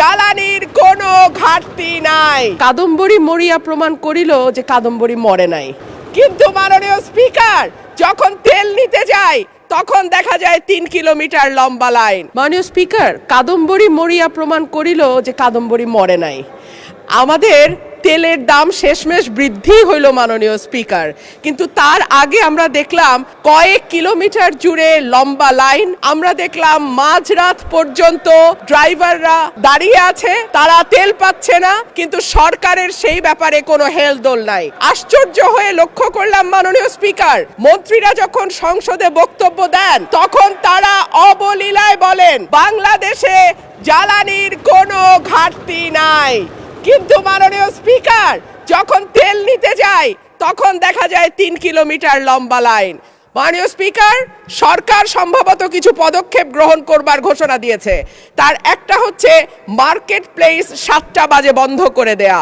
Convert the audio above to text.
জ্বালানির কোনো ঘাটতি নাই। কাদম্বরী মরিয়া প্রমাণ করিল যে কাদম্বরী মরে নাই। কিন্তু মাননীয় স্পিকার, যখন তেল নিতে যায় তখন দেখা যায় 3 কিলোমিটার লম্বা লাইন। মাননীয় স্পিকার, কাদম্বরী মরিয়া প্রমাণ করিল যে কাদম্বরী মরে নাই। আমাদের তেলের দাম শেষমেশ বৃদ্ধি হইল মাননীয় স্পিকার, কিন্তু তার আগে আমরা দেখলাম কয়েক কিলোমিটার জুড়ে লম্বা লাইন। আমরা দেখলাম মাঝরাত পর্যন্ত ড্রাইভাররা দাঁড়িয়ে আছে, তারা তেল পাচ্ছে না, কিন্তু সরকারের সেই ব্যাপারে কোনো হেলদোল নাই। আশ্চর্য হয়ে লক্ষ্য করলাম মাননীয় স্পিকার, মন্ত্রীরা যখন সংসদে বক্তব্য দেন তখন তারা অবলীলায় বলেন বাংলাদেশে জ্বালানির কোনো ঘাটতি নাই। কিন্তু মাননীয় স্পিকার, যখন তেল নিতে যায় তখন দেখা যায় 3 কিলোমিটার লম্বা লাইন। মাননীয় স্পিকার, সরকার সম্ভবত কিছু পদক্ষেপ গ্রহণ করবার ঘোষণা দিয়েছে। তার একটা হচ্ছে মার্কেট প্লেস 7টা বাজে বন্ধ করে দেয়া।